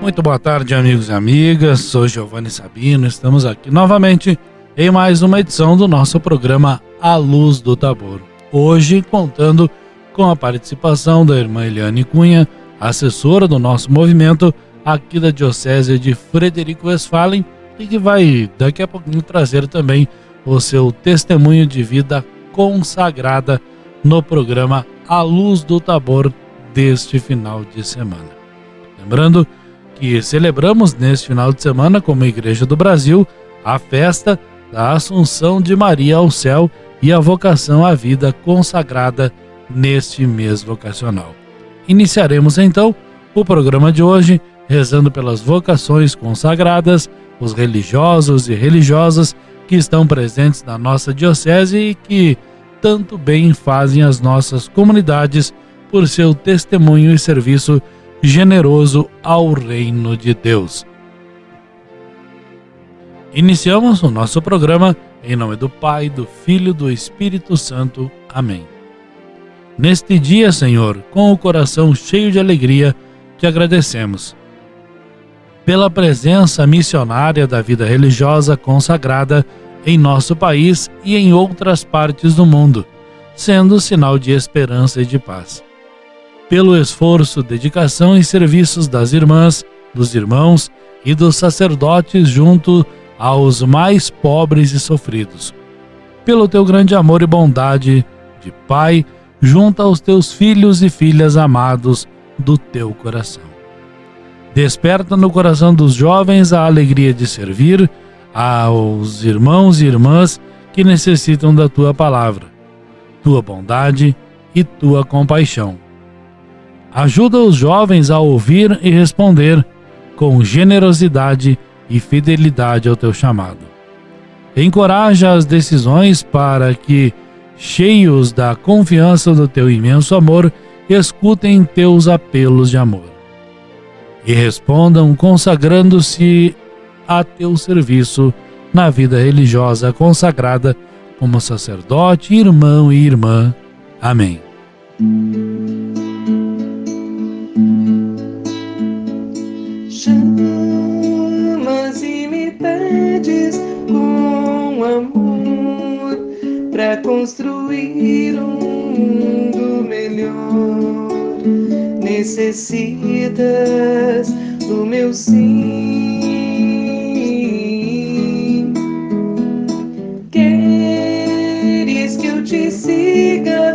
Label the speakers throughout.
Speaker 1: Muito boa tarde, amigos e amigas. Sou Giovanni Sabino. Estamos aqui novamente em mais uma edição do nosso programa A Luz do Tabor. Hoje contando com a participação da irmã Eliane Cunha, assessora do nosso movimento aqui da Diocese de Frederico Westphalen, e que vai daqui a pouquinho trazer também o seu testemunho de vida consagrada no programa A Luz do Tabor deste final de semana. Lembrando que celebramos neste final de semana, como Igreja do Brasil, a festa da Assunção de Maria ao céu e a vocação à vida consagrada neste mês vocacional. Iniciaremos então o programa de hoje rezando pelas vocações consagradas, os religiosos e religiosas que estão presentes na nossa diocese e que tanto bem fazem as nossas comunidades por seu testemunho e serviço generoso ao reino de Deus. Iniciamos o nosso programa em nome do Pai, do Filho e do Espírito Santo. Amém. Neste dia, Senhor, com o coração cheio de alegria, te agradecemos pela presença missionária da vida religiosa consagrada em nosso país e em outras partes do mundo, sendo sinal de esperança e de paz. Pelo esforço, dedicação e serviços das irmãs, dos irmãos e dos sacerdotes junto aos mais pobres e sofridos. Pelo teu grande amor e bondade de Pai, junto aos teus filhos e filhas amados do teu coração. Desperta no coração dos jovens a alegria de servir aos irmãos e irmãs que necessitam da tua palavra, tua bondade e tua compaixão. Ajuda os jovens a ouvir e responder com generosidade e fidelidade ao teu chamado. Encoraja as decisões para que, cheios da confiança do teu imenso amor, escutem teus apelos de amor e respondam consagrando-se a teu serviço na vida religiosa consagrada como sacerdote, irmão e irmã. Amém.
Speaker 2: Chamas e me pedes com amor para construir um mundo melhor. Necessitas do meu sim. Queres que eu te siga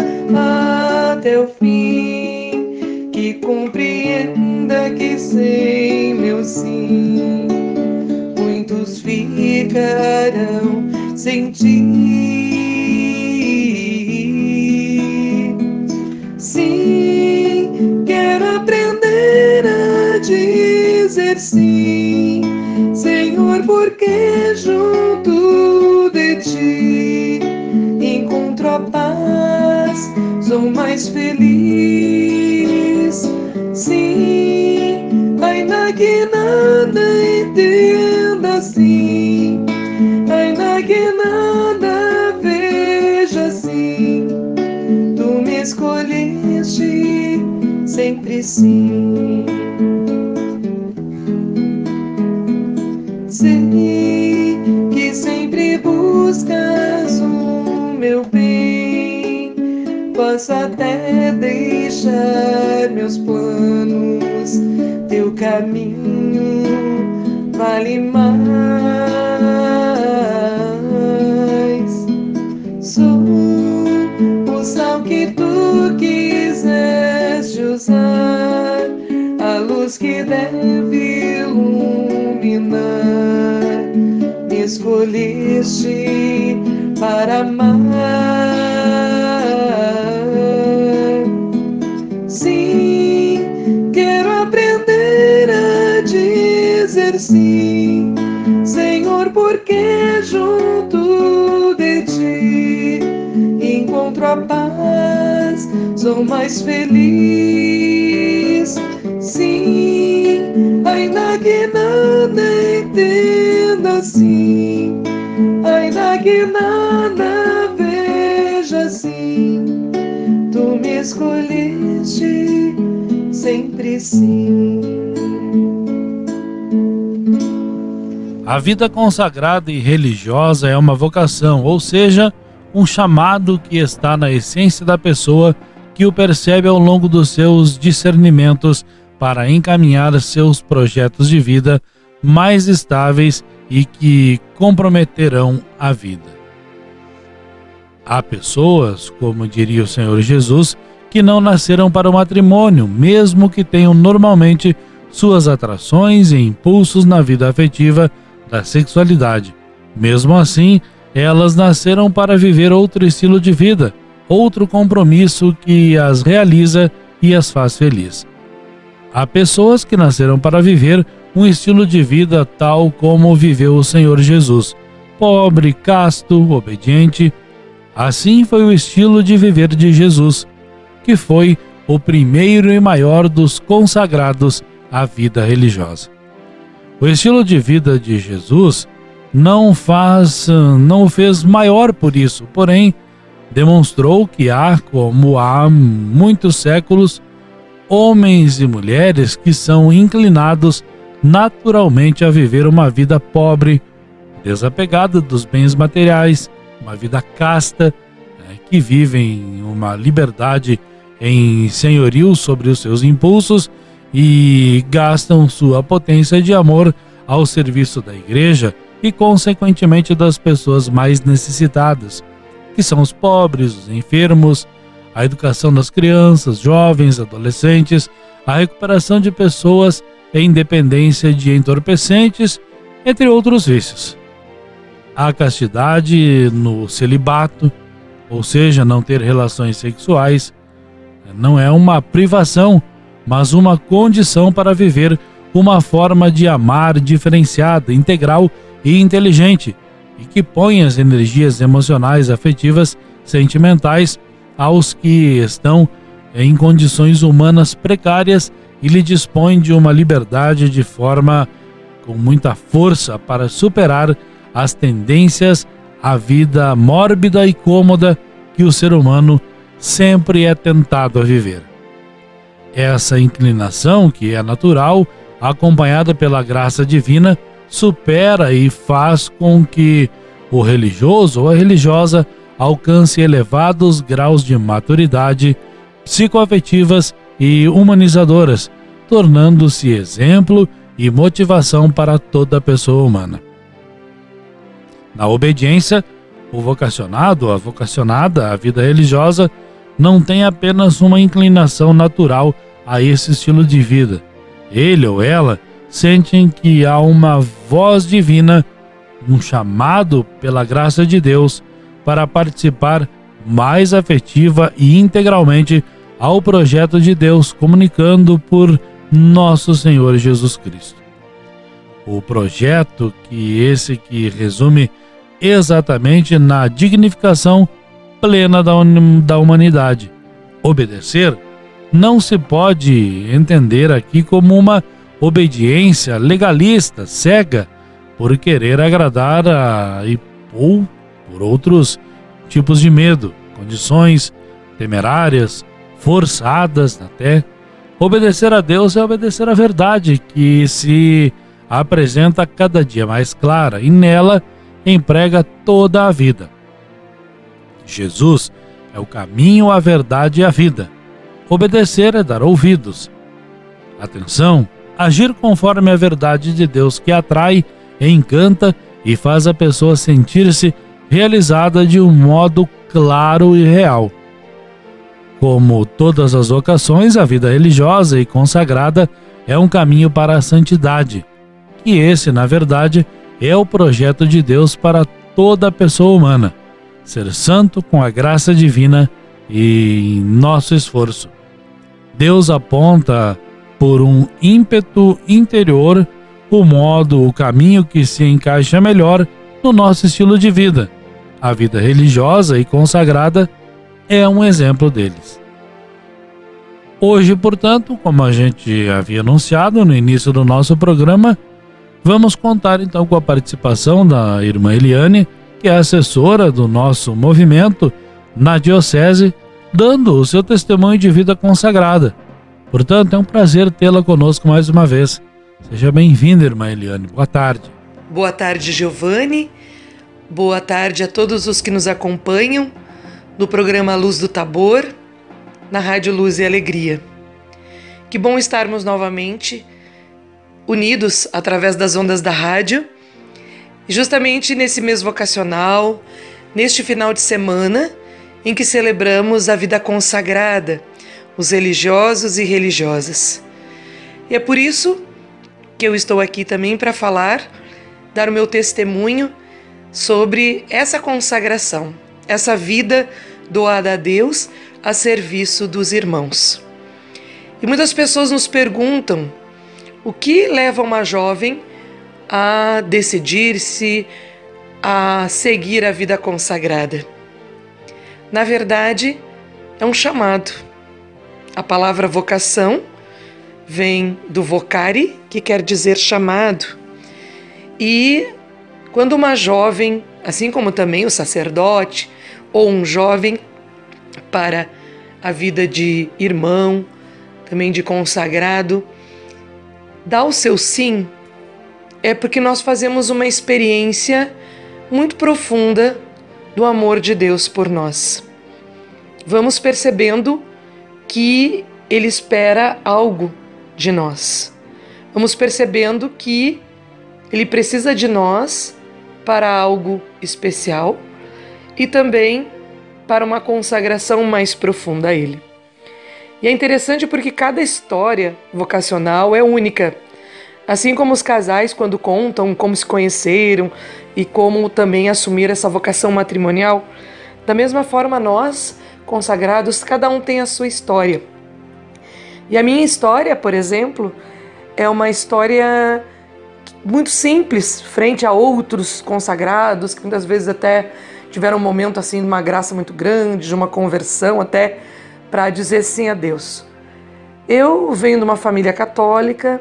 Speaker 2: até o fim, que compreenda que sem meu sim muitos ficarão sem ti. Sim, quero aprender a dizer sim, Senhor, porque junto de ti encontro a paz, sou mais feliz. Sim, ainda que nada entenda assim, ainda que nada veja assim, tu me escolheste sempre sim. Sei que sempre buscas o meu bem, posso até deixar meus planos, teu caminho vale mais. Sou o sal que tu quiseste usar, a luz que deve iluminar. Me escolheste para amar. Sim, quero aprender a dizer sim, Senhor, porque junto de ti encontro a paz, sou mais feliz. Sim, ainda que nada entenda assim, ainda que nada veja assim, tu me escolheste sempre sim.
Speaker 1: A vida consagrada e religiosa é uma vocação, ou seja, um chamado que está na essência da pessoa, que o percebe ao longo dos seus discernimentos para encaminhar seus projetos de vida mais estáveis e que comprometerão a vida. Há pessoas, como diria o Senhor Jesus, que não nasceram para o matrimônio, mesmo que tenham normalmente suas atrações e impulsos na vida afetiva da sexualidade. Mesmo assim, elas nasceram para viver outro estilo de vida, outro compromisso que as realiza e as faz feliz. Há pessoas que nasceram para viver um estilo de vida tal como viveu o Senhor Jesus, pobre, casto, obediente. Assim foi o estilo de viver de Jesus, que foi o primeiro e maior dos consagrados à vida religiosa. O estilo de vida de Jesus não o fez maior por isso, porém demonstrou que como há muitos séculos, homens e mulheres que são inclinados naturalmente a viver uma vida pobre, desapegada dos bens materiais, uma vida casta, que vivem uma liberdade em senhorio sobre os seus impulsos e gastam sua potência de amor ao serviço da igreja e, consequentemente, das pessoas mais necessitadas, que são os pobres, os enfermos, a educação das crianças, jovens, adolescentes, a recuperação de pessoas em dependência de entorpecentes, entre outros vícios. A castidade no celibato, ou seja, não ter relações sexuais, não é uma privação, mas uma condição para viver uma forma de amar diferenciada, integral e inteligente, e que põe as energias emocionais, afetivas, sentimentais aos que estão em condições humanas precárias e lhe dispõe de uma liberdade de forma com muita força para superar as tendências à vida mórbida e cômoda que o ser humano sempre é tentado a viver. Essa inclinação, que é natural, acompanhada pela graça divina, supera e faz com que o religioso ou a religiosa alcance elevados graus de maturidade psicoafetivas e humanizadoras, tornando-se exemplo e motivação para toda pessoa humana. Na obediência, o vocacionado, a vocacionada, a vida religiosa, não tem apenas uma inclinação natural a esse estilo de vida. Ele ou ela sentem que há uma voz divina, um chamado pela graça de Deus para participar mais afetiva e integralmente ao projeto de Deus, comunicando por nosso Senhor Jesus Cristo. O projeto que resume exatamente na dignificação plena da humanidade. Obedecer não se pode entender aqui como uma obediência legalista, cega, por querer agradar ou por outros tipos de medo, condições temerárias, forçadas até. Obedecer a Deus é obedecer à verdade, que se apresenta cada dia mais clara e nela emprega toda a vida. Jesus é o caminho, a verdade e a vida. Obedecer é dar ouvidos. Atenção, agir conforme a verdade de Deus, que atrai, encanta e faz a pessoa sentir-se realizada de um modo claro e real. Como todas as vocações, a vida religiosa e consagrada é um caminho para a santidade, que esse, na verdade, é o projeto de Deus para toda pessoa humana, ser santo com a graça divina e em nosso esforço. Deus aponta por um ímpeto interior o caminho que se encaixa melhor no nosso estilo de vida. A vida religiosa e consagrada é um exemplo deles. Hoje, portanto, como a gente havia anunciado no início do nosso programa, vamos contar então com a participação da irmã Eliane, que é assessora do nosso movimento na Diocese, dando o seu testemunho de vida consagrada. Portanto, é um prazer tê-la conosco mais uma vez. Seja bem-vinda, irmã Eliane. Boa tarde.
Speaker 2: Boa tarde, Giovanni. Boa tarde a todos os que nos acompanham no programa Luz do Tabor, na Rádio Luz e Alegria. Que bom estarmos novamente unidos através das ondas da rádio, e justamente nesse mês vocacional, neste final de semana em que celebramos a vida consagrada, os religiosos e religiosas. E é por isso que eu estou aqui também para falar, dar o meu testemunho sobre essa consagração, essa vida doada a Deus a serviço dos irmãos. E muitas pessoas nos perguntam o que leva uma jovem a decidir-se a seguir a vida consagrada. Na verdade, é um chamado. A palavra vocação vem do vocare, que quer dizer chamado. E quando uma jovem, assim como também o sacerdote, ou um jovem para a vida de irmão, também de consagrado, dá o seu sim, é porque nós fazemos uma experiência muito profunda do amor de Deus por nós. Vamos percebendo que Ele espera algo de nós. Vamos percebendo que Ele precisa de nós para algo especial e também para uma consagração mais profunda a Ele. E é interessante porque cada história vocacional é única. Assim como os casais, quando contam como se conheceram e como também assumir essa vocação matrimonial, da mesma forma nós, consagrados, cada um tem a sua história. E a minha história, por exemplo, é uma história muito simples frente a outros consagrados que muitas vezes até tiveram um momento assim de uma graça muito grande, de uma conversão até para dizer sim a Deus. Eu venho de uma família católica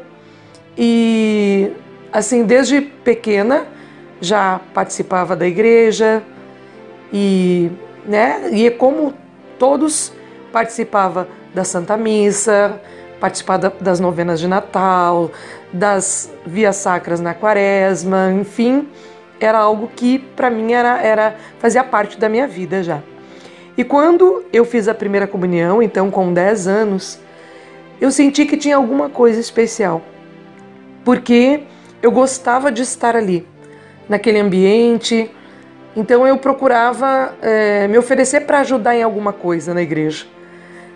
Speaker 2: e assim desde pequena já participava da igreja e como todos participava da Santa Missa, participava das novenas de Natal, das vias sacras na Quaresma, enfim, era algo que para mim fazia parte da minha vida já. E quando eu fiz a primeira comunhão, então com 10 anos, eu senti que tinha alguma coisa especial, porque eu gostava de estar ali, naquele ambiente, então eu procurava me oferecer para ajudar em alguma coisa na igreja.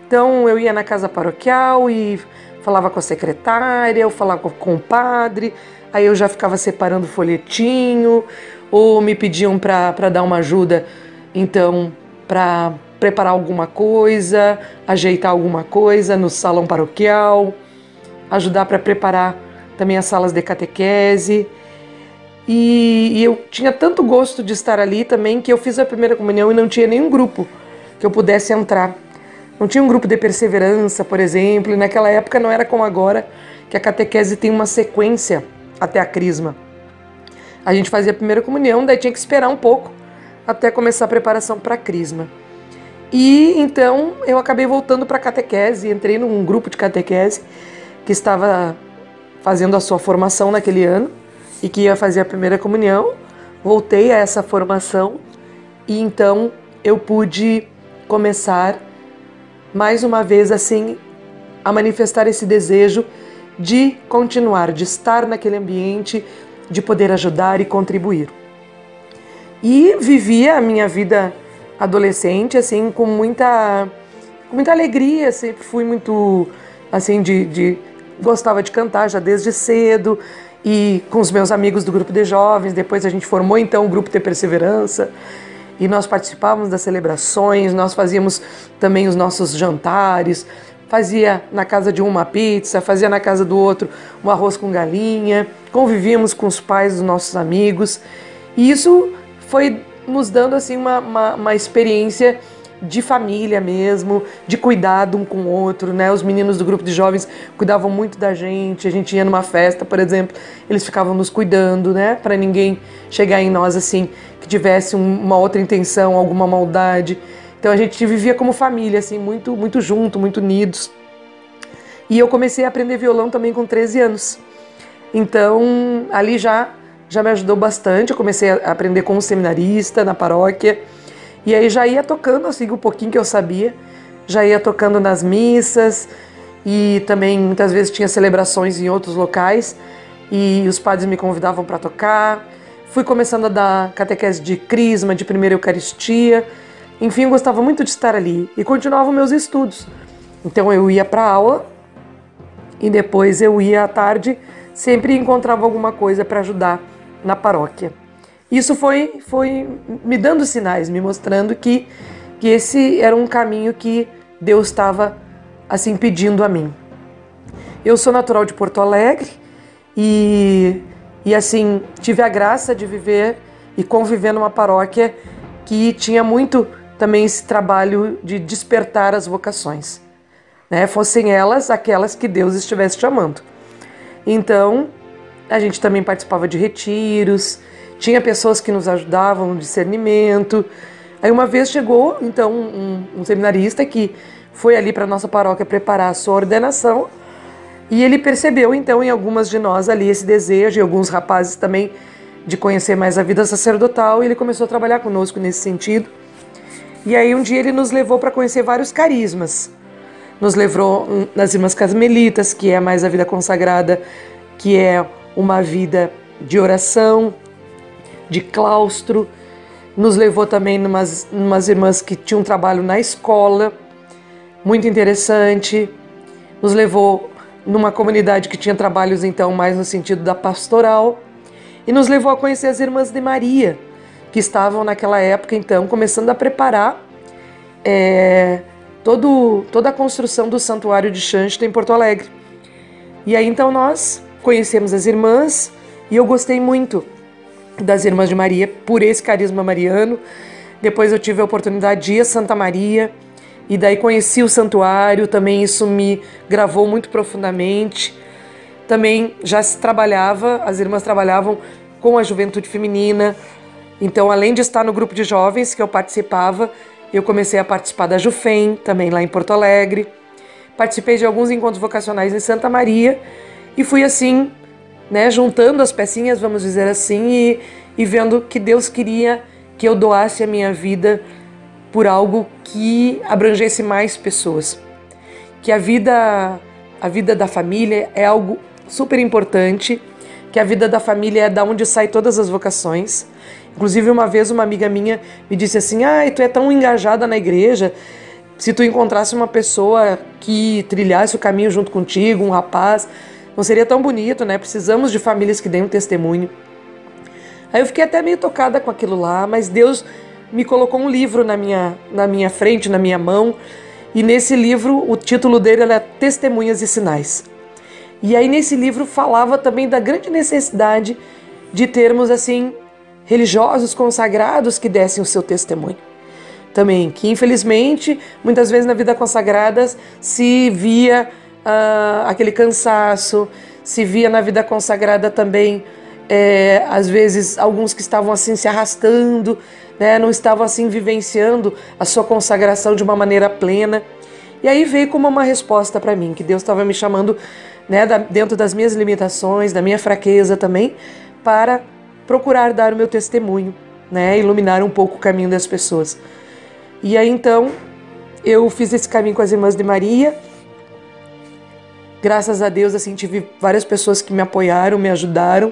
Speaker 2: Então eu ia na casa paroquial e falava com a secretária, eu falava com o padre, aí eu já ficava separando folhetinho, ou me pediam para dar uma ajuda, então para preparar alguma coisa, ajeitar alguma coisa no salão paroquial, ajudar para preparar também as salas de catequese. E eu tinha tanto gosto de estar ali também que eu fiz a primeira comunhão e não tinha nenhum grupo que eu pudesse entrar. Não tinha um grupo de perseverança, por exemplo, e naquela época não era como agora, que a catequese tem uma sequência até a crisma. A gente fazia a primeira comunhão, daí tinha que esperar um pouco até começar a preparação para a crisma. E então eu acabei voltando para a catequese, entrei num grupo de catequese que estava fazendo a sua formação naquele ano e que ia fazer a primeira comunhão. Voltei a essa formação e então eu pude começar mais uma vez assim a manifestar esse desejo de continuar, de estar naquele ambiente, de poder ajudar e contribuir. E vivia a minha vida adolescente assim com muita alegria, sempre fui muito assim gostava de cantar já desde cedo e com os meus amigos do grupo de jovens, depois a gente formou então o grupo de perseverança. E nós participávamos das celebrações, nós fazíamos também os nossos jantares, fazia na casa de um uma pizza, fazia na casa do outro um arroz com galinha, convivíamos com os pais dos nossos amigos. E isso foi nos dando assim uma experiência de família mesmo, de cuidado um com o outro, né? Os meninos do grupo de jovens cuidavam muito da gente, a gente ia numa festa, por exemplo, eles ficavam nos cuidando, né? Para ninguém chegar em nós assim, que tivesse uma outra intenção, alguma maldade. Então a gente vivia como família, assim, muito, muito junto, muito unidos. E eu comecei a aprender violão também com 13 anos. Então ali já já me ajudou bastante. Eu comecei a aprender com um seminarista na paróquia, e aí já ia tocando assim um pouquinho que eu sabia, já ia tocando nas missas, e também muitas vezes tinha celebrações em outros locais e os padres me convidavam para tocar. Fui começando a dar catequese de crisma, de primeira Eucaristia. Enfim, eu gostava muito de estar ali e continuava meus estudos. Então eu ia para aula e depois eu ia à tarde, sempre encontrava alguma coisa para ajudar na paróquia. Isso foi me dando sinais, me mostrando que esse era um caminho que Deus estava assim pedindo a mim. Eu sou natural de Porto Alegre e assim tive a graça de viver e conviver numa paróquia que tinha muito também esse trabalho de despertar as vocações, né? Fossem elas aquelas que Deus estivesse chamando. Então a gente também participava de retiros, tinha pessoas que nos ajudavam no discernimento. Aí uma vez chegou então um seminarista que foi ali para a nossa paróquia preparar a sua ordenação, e ele percebeu então em algumas de nós ali esse desejo, e alguns rapazes também, de conhecer mais a vida sacerdotal, e ele começou a trabalhar conosco nesse sentido. E aí um dia ele nos levou para conhecer vários carismas. Nos levou nas Irmãs Carmelitas, que é mais a vida consagrada, que é uma vida de oração, de claustro. Nos levou também numas irmãs que tinham um trabalho na escola, muito interessante. Nos levou numa comunidade que tinha trabalhos então mais no sentido da pastoral, e nos levou a conhecer as Irmãs de Maria, que estavam naquela época então começando a preparar toda a construção do Santuário de Xanxerê em Porto Alegre. E aí então nós conhecemos as irmãs, e eu gostei muito das Irmãs de Maria por esse carisma mariano. Depois eu tive a oportunidade de ir a Santa Maria, e daí conheci o santuário, também isso me gravou muito profundamente. Também já se trabalhava, as irmãs trabalhavam com a juventude feminina. Então, além de estar no grupo de jovens que eu participava, eu comecei a participar da Jufem, também lá em Porto Alegre. Participei de alguns encontros vocacionais em Santa Maria e fui assim, né, juntando as pecinhas, vamos dizer assim, e vendo que Deus queria que eu doasse a minha vida por algo que abrangesse mais pessoas. Que a vida da família é algo super importante, que a vida da família é da onde saem todas as vocações. Inclusive, uma vez uma amiga minha me disse assim: tu é tão engajada na igreja, se tu encontrasse uma pessoa que trilhasse o caminho junto contigo, um rapaz, não seria tão bonito, né? Precisamos de famílias que deem um testemunho. Aí eu fiquei até meio tocada com aquilo lá, mas Deus me colocou um livro na minha frente, na minha mão, e nesse livro, o título dele era Testemunhas e Sinais. E aí nesse livro falava também da grande necessidade de termos assim religiosos consagrados que dessem o seu testemunho. Também que infelizmente muitas vezes na vida consagrada se via aquele cansaço, se via na vida consagrada também às vezes alguns que estavam assim se arrastando, né, não estavam assim vivenciando a sua consagração de uma maneira plena. E aí veio como uma resposta para mim, que Deus estava me chamando, né, dentro das minhas limitações, da minha fraqueza também, para procurar dar o meu testemunho, né, iluminar um pouco o caminho das pessoas. E aí então eu fiz esse caminho com as Irmãs de Maria. Graças a Deus assim tive várias pessoas que me apoiaram, me ajudaram,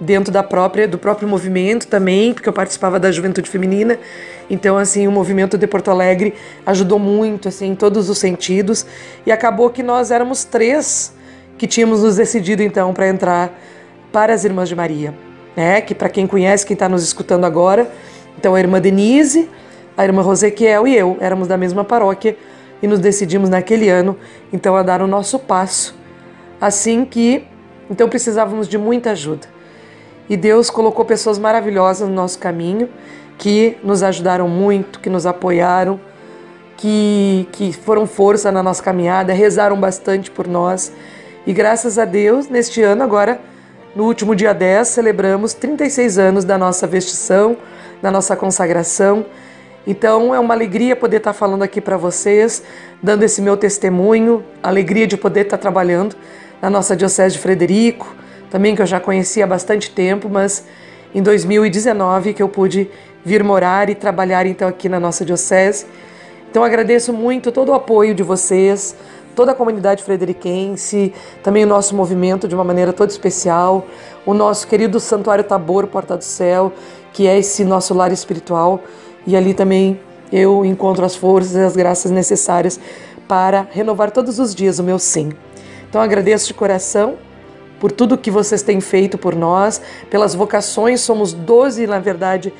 Speaker 2: dentro do próprio movimento também, porque eu participava da juventude feminina. Então assim, o movimento de Porto Alegre ajudou muito assim em todos os sentidos, e acabou que nós éramos 3 que tínhamos nos decidido então para entrar para as Irmãs de Maria, né? Que para quem conhece, quem está nos escutando agora, então a irmã Denise, a irmã Rosequiel e eu éramos da mesma paróquia, e nos decidimos naquele ano então a dar o nosso passo, assim que então precisávamos de muita ajuda. E Deus colocou pessoas maravilhosas no nosso caminho, que nos ajudaram muito, que nos apoiaram, que foram força na nossa caminhada, rezaram bastante por nós. E graças a Deus, neste ano agora, no último dia 10, celebramos 36 anos da nossa vestição, da nossa consagração. Então é uma alegria poder estar falando aqui para vocês, dando esse meu testemunho, alegria de poder estar trabalhando na nossa Diocese de Frederico, também que eu já conhecia há bastante tempo, mas em 2019 que eu pude vir morar e trabalhar então aqui na nossa diocese. Então agradeço muito todo o apoio de vocês, toda a comunidade frederiquense, também o nosso movimento de uma maneira toda especial, o nosso querido Santuário Tabor, Porta do Céu, que é esse nosso lar espiritual, e ali também eu encontro as forças e as graças necessárias para renovar todos os dias o meu sim. Então agradeço de coração por tudo que vocês têm feito por nós, pelas vocações. Somos 12, na verdade,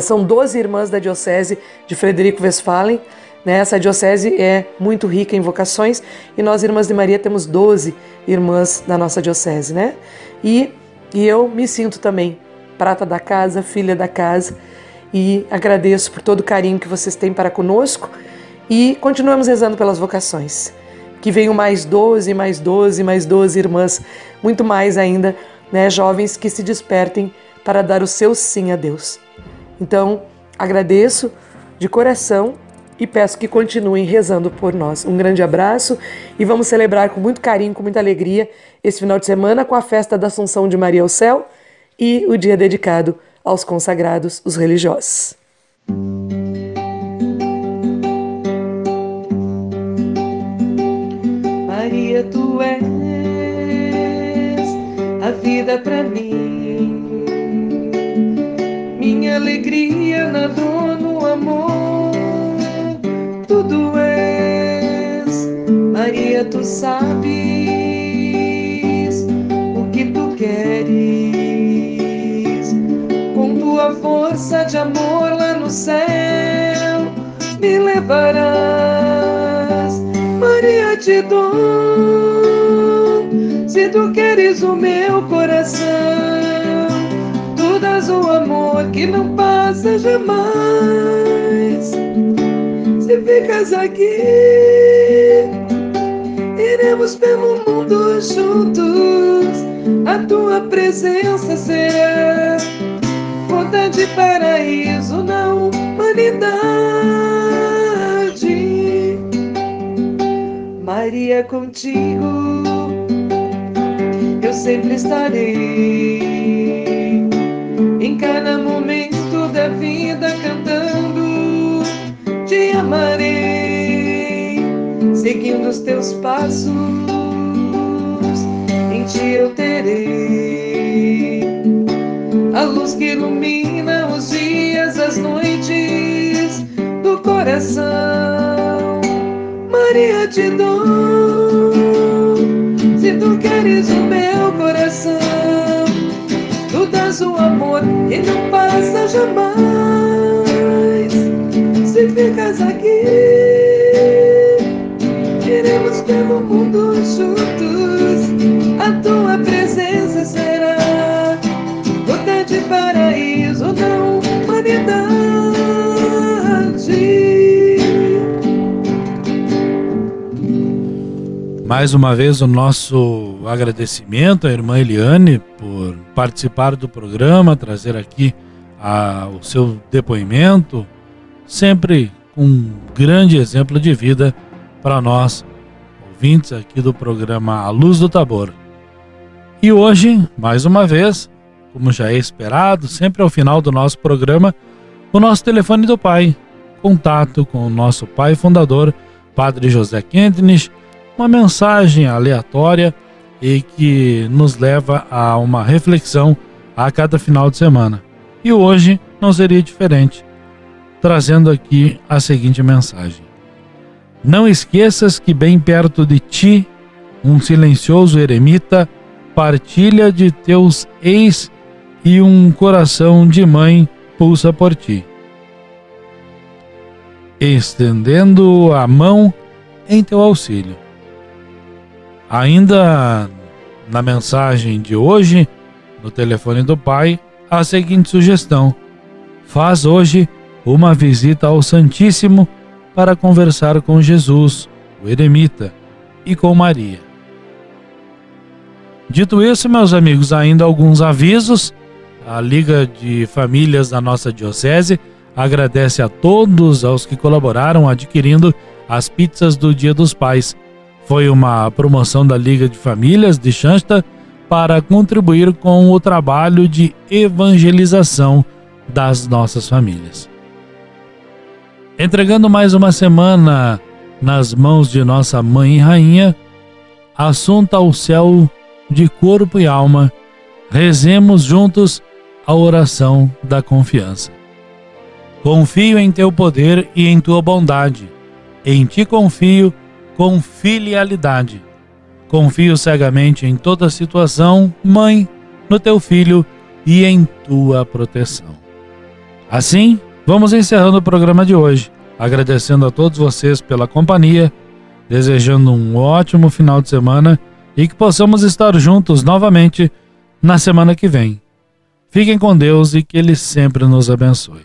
Speaker 2: são 12 irmãs da Diocese de Frederico Westphalen, né? Essa diocese é muito rica em vocações e nós, Irmãs de Maria, temos 12 irmãs da nossa diocese, né? E eu me sinto também prata da casa, filha da casa, e agradeço por todo o carinho que vocês têm para conosco e continuamos rezando pelas vocações. Que venham mais 12, mais 12, mais 12 irmãs, muito mais ainda, né, jovens que se despertem para dar o seu sim a Deus. Então, agradeço de coração e peço que continuem rezando por nós. Um grande abraço e vamos celebrar com muito carinho, com muita alegria, esse final de semana com a festa da Assunção de Maria ao Céu e o dia dedicado aos consagrados, os religiosos.
Speaker 3: Maria, tu és a vida pra mim, minha alegria na dor, no amor, tudo és. Maria, tu sabes o que tu queres, com tua força de amor lá no céu me levarás. Maria, te dou, se tu queres o meu coração, tu dás o amor que não passa jamais. Se ficas aqui, iremos pelo mundo juntos, a tua presença será porta de paraíso na humanidade. Maria, contigo eu sempre estarei, em cada momento da vida cantando, te amarei, seguindo os teus passos, em ti eu terei a luz que ilumina os dias, as noites do coração. Maria, te dou, se tu queres o meu coração, tu dás o amor que não passa jamais. Se ficas aqui, iremos pelo mundo juntos, a tua presença será porta de paraíso na humanidade.
Speaker 1: Mais uma vez o nosso agradecimento à irmã Eliane por participar do programa, trazer aqui o seu depoimento, sempre com um grande exemplo de vida para nós, ouvintes aqui do programa A Luz do Tabor. E hoje, mais uma vez, como já é esperado, sempre ao final do nosso programa, o nosso telefone do Pai, contato com o nosso Pai Fundador, Padre José Quentnich, uma mensagem aleatória e que nos leva a uma reflexão a cada final de semana. E hoje não seria diferente, trazendo aqui a seguinte mensagem: não esqueças que bem perto de ti, um silencioso eremita partilha de teus eis e um coração de mãe pulsa por ti, estendendo a mão em teu auxílio. Ainda na mensagem de hoje, no telefone do Pai, a seguinte sugestão: faz hoje uma visita ao Santíssimo para conversar com Jesus, o eremita, e com Maria. Dito isso, meus amigos, ainda alguns avisos. A Liga de Famílias da nossa Diocese agradece a todos aos que colaboraram adquirindo as pizzas do Dia dos Pais. Foi uma promoção da Liga de Famílias de Xanxta, para contribuir com o trabalho de evangelização das nossas famílias. Entregando mais uma semana nas mãos de nossa Mãe e Rainha, assunta ao céu de corpo e alma, rezemos juntos a oração da confiança. Confio em teu poder e em tua bondade. Em ti confio com filialidade. Confio cegamente em toda situação, Mãe, no teu Filho e em tua proteção. Assim, vamos encerrando o programa de hoje, agradecendo a todos vocês pela companhia, desejando um ótimo final de semana e que possamos estar juntos novamente na semana que vem. Fiquem com Deus e que Ele sempre nos abençoe.